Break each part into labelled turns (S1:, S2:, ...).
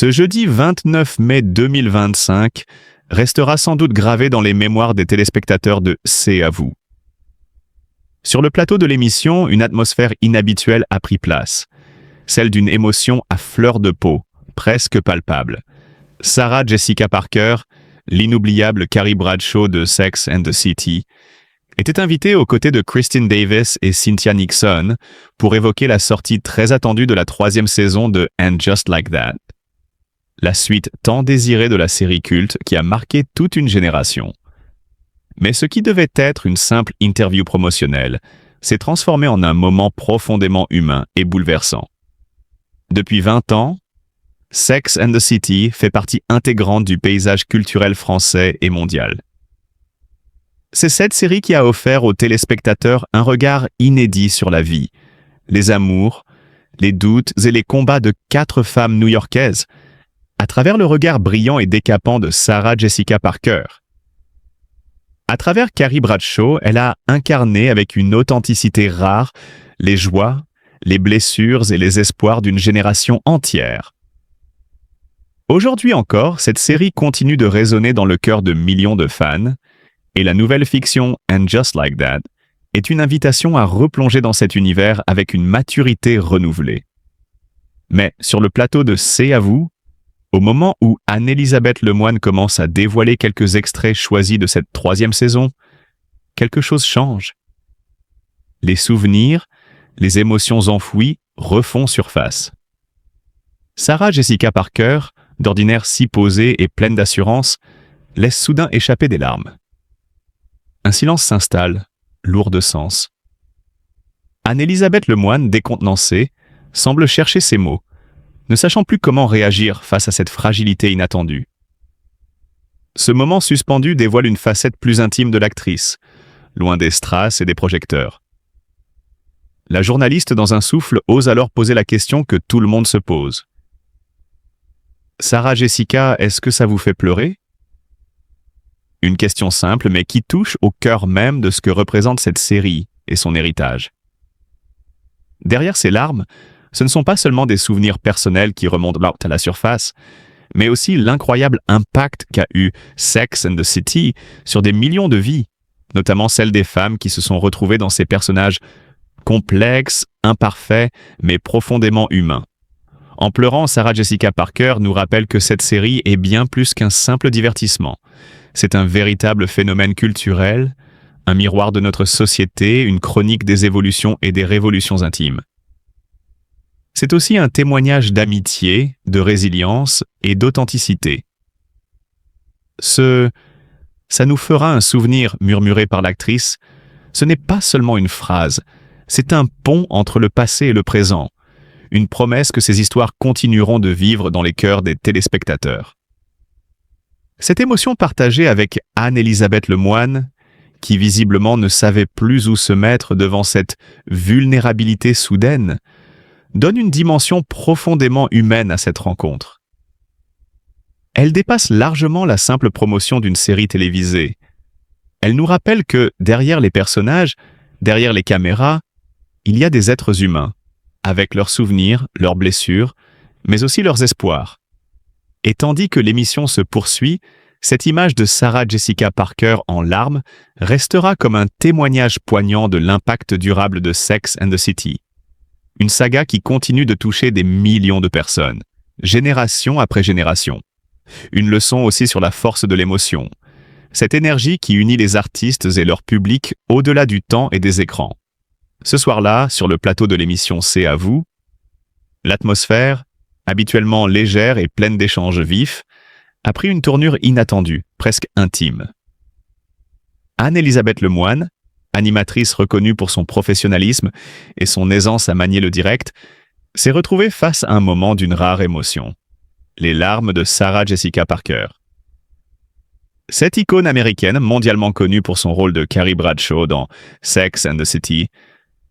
S1: Ce jeudi 29 mai 2025 restera sans doute gravé dans les mémoires des téléspectateurs de C'est à vous. Sur le plateau de l'émission, une atmosphère inhabituelle a pris place, celle d'une émotion à fleur de peau, presque palpable. Sarah Jessica Parker, l'inoubliable Carrie Bradshaw de Sex and the City, était invitée aux côtés de Christine Davis et Cynthia Nixon pour évoquer la sortie très attendue de la 3e saison de And Just Like That, la suite tant désirée de la série culte qui a marqué toute une génération. Mais ce qui devait être une simple interview promotionnelle s'est transformé en un moment profondément humain et bouleversant. Depuis 20 ans, Sex and the City fait partie intégrante du paysage culturel français et mondial. C'est cette série qui a offert aux téléspectateurs un regard inédit sur la vie, les amours, les doutes et les combats de 4 femmes new-yorkaises, à travers le regard brillant et décapant de Sarah Jessica Parker. À travers Carrie Bradshaw, elle a incarné avec une authenticité rare les joies, les blessures et les espoirs d'une génération entière. Aujourd'hui encore, cette série continue de résonner dans le cœur de millions de fans, et la nouvelle fiction And Just Like That est une invitation à replonger dans cet univers avec une maturité renouvelée. Mais sur le plateau de C'est à vous, au moment où Anne-Elisabeth Lemoine commence à dévoiler quelques extraits choisis de cette 3e saison, quelque chose change. Les souvenirs, les émotions enfouies refont surface. Sarah Jessica Parker, d'ordinaire si posée et pleine d'assurance, laisse soudain échapper des larmes. Un silence s'installe, lourd de sens. Anne-Elisabeth Lemoine, décontenancée, semble chercher ses mots, ne sachant plus comment réagir face à cette fragilité inattendue. Ce moment suspendu dévoile une facette plus intime de l'actrice, loin des strass et des projecteurs. La journaliste, dans un souffle, ose alors poser la question que tout le monde se pose. Sarah Jessica, est-ce que ça vous fait pleurer ? Une question simple, mais qui touche au cœur même de ce que représente cette série et son héritage. Derrière ces larmes, ce ne sont pas seulement des souvenirs personnels qui remontent à la surface, mais aussi l'incroyable impact qu'a eu Sex and the City sur des millions de vies, notamment celles des femmes qui se sont retrouvées dans ces personnages complexes, imparfaits, mais profondément humains. En pleurant, Sarah Jessica Parker nous rappelle que cette série est bien plus qu'un simple divertissement. C'est un véritable phénomène culturel, un miroir de notre société, une chronique des évolutions et des révolutions intimes. C'est aussi un témoignage d'amitié, de résilience et d'authenticité. Ça nous fera un souvenir murmuré par l'actrice, ce n'est pas seulement une phrase, c'est un pont entre le passé et le présent, une promesse que ces histoires continueront de vivre dans les cœurs des téléspectateurs. Cette émotion partagée avec Anne-Elisabeth Lemoine, qui visiblement ne savait plus où se mettre devant cette vulnérabilité soudaine, donne une dimension profondément humaine à cette rencontre. Elle dépasse largement la simple promotion d'une série télévisée. Elle nous rappelle que derrière les personnages, derrière les caméras, il y a des êtres humains, avec leurs souvenirs, leurs blessures, mais aussi leurs espoirs. Et tandis que l'émission se poursuit, cette image de Sarah Jessica Parker en larmes restera comme un témoignage poignant de l'impact durable de Sex and the City. Une saga qui continue de toucher des millions de personnes, génération après génération. Une leçon aussi sur la force de l'émotion, cette énergie qui unit les artistes et leur public au-delà du temps et des écrans. Ce soir-là, sur le plateau de l'émission C'est à vous, l'atmosphère, habituellement légère et pleine d'échanges vifs, a pris une tournure inattendue, presque intime. Anne-Elisabeth Lemoine, animatrice reconnue pour son professionnalisme et son aisance à manier le direct, s'est retrouvée face à un moment d'une rare émotion, les larmes de Sarah Jessica Parker. Cette icône américaine, mondialement connue pour son rôle de Carrie Bradshaw dans Sex and the City,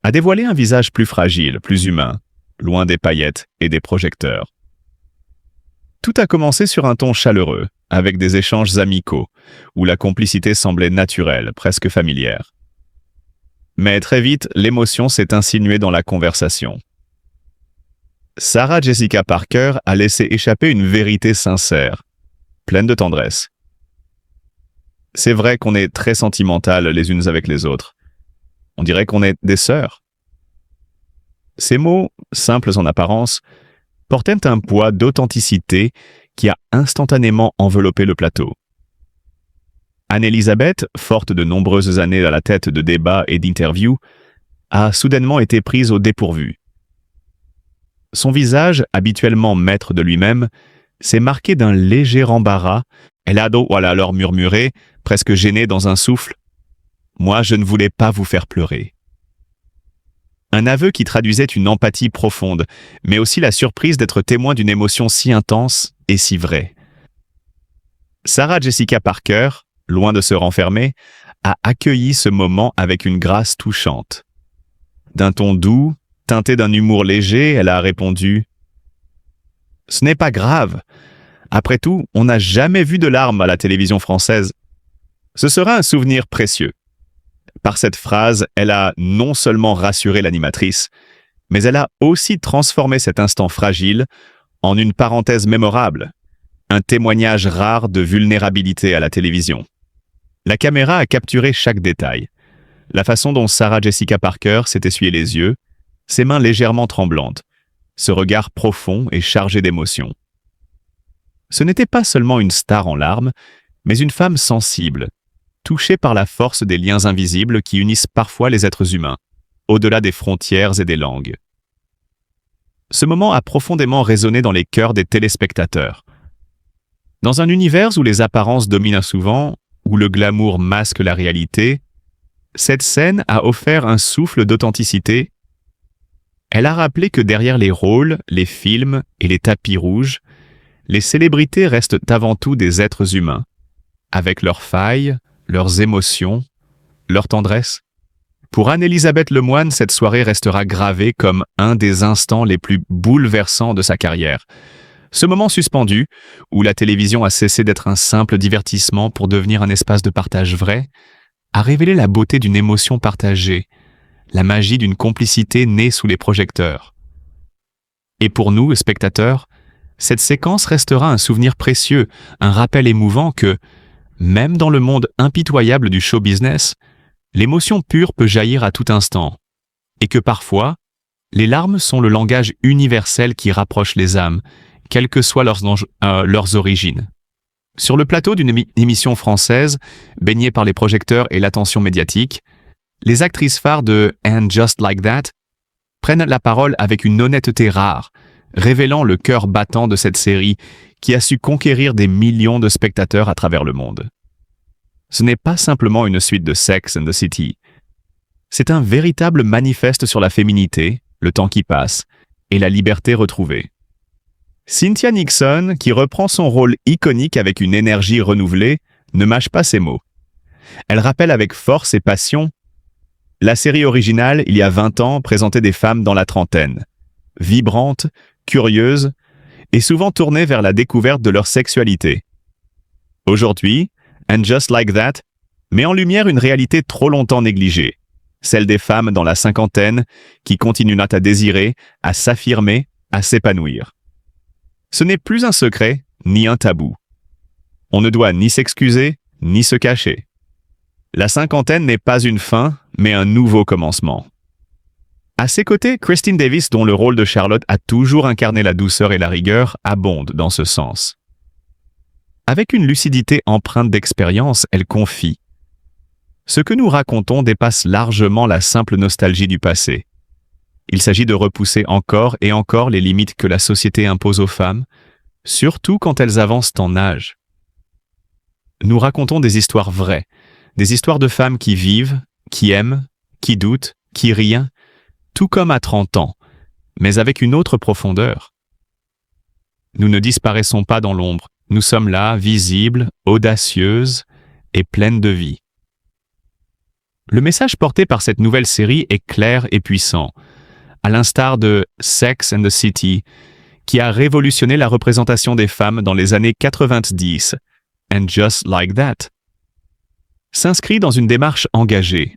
S1: a dévoilé un visage plus fragile, plus humain, loin des paillettes et des projecteurs. Tout a commencé sur un ton chaleureux, avec des échanges amicaux, où la complicité semblait naturelle, presque familière. Mais très vite, l'émotion s'est insinuée dans la conversation. Sarah Jessica Parker a laissé échapper une vérité sincère, pleine de tendresse. C'est vrai qu'on est très sentimentales les unes avec les autres. On dirait qu'on est des sœurs. Ces mots, simples en apparence, portaient un poids d'authenticité qui a instantanément enveloppé le plateau. Anne-Elisabeth, forte de nombreuses années à la tête de débats et d'interviews, a soudainement été prise au dépourvu. Son visage, habituellement maître de lui-même, s'est marqué d'un léger embarras. Elle a alors murmuré, presque gênée dans un souffle, « Moi, je ne voulais pas vous faire pleurer. » Un aveu qui traduisait une empathie profonde, mais aussi la surprise d'être témoin d'une émotion si intense et si vraie. Sarah Jessica Parker, loin de se renfermer, a accueilli ce moment avec une grâce touchante. D'un ton doux, teinté d'un humour léger, elle a répondu « Ce n'est pas grave. Après tout, on n'a jamais vu de larmes à la télévision française. Ce sera un souvenir précieux. » Par cette phrase, elle a non seulement rassuré l'animatrice, mais elle a aussi transformé cet instant fragile en une parenthèse mémorable, un témoignage rare de vulnérabilité à la télévision. La caméra a capturé chaque détail. La façon dont Sarah Jessica Parker s'est essuyé les yeux, ses mains légèrement tremblantes, ce regard profond et chargé d'émotion. Ce n'était pas seulement une star en larmes, mais une femme sensible, touchée par la force des liens invisibles qui unissent parfois les êtres humains, au-delà des frontières et des langues. Ce moment a profondément résonné dans les cœurs des téléspectateurs. Dans un univers où les apparences dominent souvent, où le glamour masque la réalité, cette scène a offert un souffle d'authenticité. Elle a rappelé que derrière les rôles, les films et les tapis rouges, les célébrités restent avant tout des êtres humains, avec leurs failles, leurs émotions, leur tendresse. Pour Anne-Elisabeth Lemoine, cette soirée restera gravée comme un des instants les plus bouleversants de sa carrière. Ce moment suspendu, où la télévision a cessé d'être un simple divertissement pour devenir un espace de partage vrai, a révélé la beauté d'une émotion partagée, la magie d'une complicité née sous les projecteurs. Et pour nous, spectateurs, cette séquence restera un souvenir précieux, un rappel émouvant que, même dans le monde impitoyable du show business, l'émotion pure peut jaillir à tout instant, et que parfois, les larmes sont le langage universel qui rapproche les âmes, quelles que soient leurs origines. Sur le plateau d'une émission française, baignée par les projecteurs et l'attention médiatique, les actrices phares de And Just Like That prennent la parole avec une honnêteté rare, révélant le cœur battant de cette série qui a su conquérir des millions de spectateurs à travers le monde. Ce n'est pas simplement une suite de Sex and the City. C'est un véritable manifeste sur la féminité, le temps qui passe, et la liberté retrouvée. Cynthia Nixon, qui reprend son rôle iconique avec une énergie renouvelée, ne mâche pas ses mots. Elle rappelle avec force et passion. La série originale, il y a 20 ans, présentait des femmes dans la trentaine, vibrantes, curieuses, et souvent tournées vers la découverte de leur sexualité. Aujourd'hui, And Just Like That met en lumière une réalité trop longtemps négligée, celle des femmes dans la cinquantaine qui continuent à désirer, à s'affirmer, à s'épanouir. Ce n'est plus un secret, ni un tabou. On ne doit ni s'excuser, ni se cacher. La cinquantaine n'est pas une fin, mais un nouveau commencement. À ses côtés, Christine Davis, dont le rôle de Charlotte a toujours incarné la douceur et la rigueur, abonde dans ce sens. Avec une lucidité empreinte d'expérience, elle confie. Ce que nous racontons dépasse largement la simple nostalgie du passé. Il s'agit de repousser encore et encore les limites que la société impose aux femmes, surtout quand elles avancent en âge. Nous racontons des histoires vraies, des histoires de femmes qui vivent, qui aiment, qui doutent, qui rient, tout comme à 30 ans, mais avec une autre profondeur. Nous ne disparaissons pas dans l'ombre, nous sommes là, visibles, audacieuses et pleines de vie. Le message porté par cette nouvelle série est clair et puissant, à l'instar de Sex and the City, qui a révolutionné la représentation des femmes dans les années 90, And Just Like That. S'inscrit dans une démarche engagée.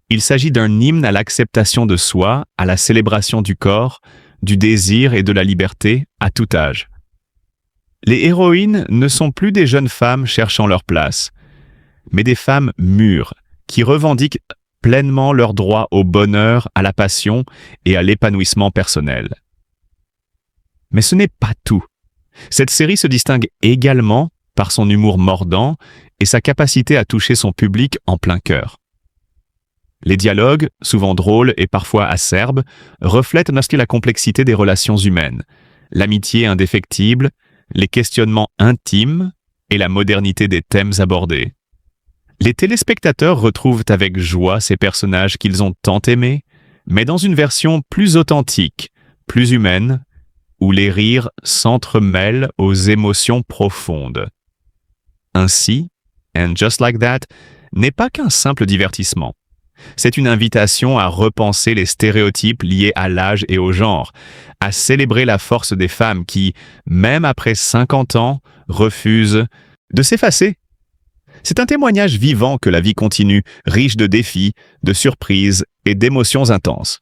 S1: Il s'agit d'un hymne à l'acceptation de soi, à la célébration du corps, du désir et de la liberté à tout âge. Les héroïnes ne sont plus des jeunes femmes cherchant leur place, mais des femmes mûres qui revendiquent pleinement leur droit au bonheur, à la passion et à l'épanouissement personnel. Mais ce n'est pas tout. Cette série se distingue également par son humour mordant et sa capacité à toucher son public en plein cœur. Les dialogues, souvent drôles et parfois acerbes, reflètent ainsi la complexité des relations humaines, l'amitié indéfectible, les questionnements intimes et la modernité des thèmes abordés. Les téléspectateurs retrouvent avec joie ces personnages qu'ils ont tant aimés, mais dans une version plus authentique, plus humaine, où les rires s'entremêlent aux émotions profondes. Ainsi, And Just Like That n'est pas qu'un simple divertissement. C'est une invitation à repenser les stéréotypes liés à l'âge et au genre, à célébrer la force des femmes qui, même après 50 ans, refusent de s'effacer. C'est un témoignage vivant que la vie continue, riche de défis, de surprises et d'émotions intenses.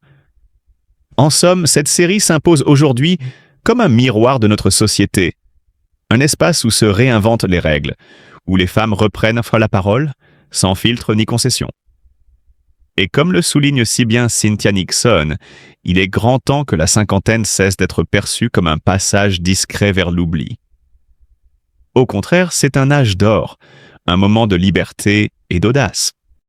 S1: En somme, cette série s'impose aujourd'hui comme un miroir de notre société, un espace où se réinventent les règles, où les femmes reprennent la parole, sans filtre ni concession. Et comme le souligne si bien Cynthia Nixon, il est grand temps que la cinquantaine cesse d'être perçue comme un passage discret vers l'oubli. Au contraire, c'est un âge d'or, un moment de liberté et d'audace.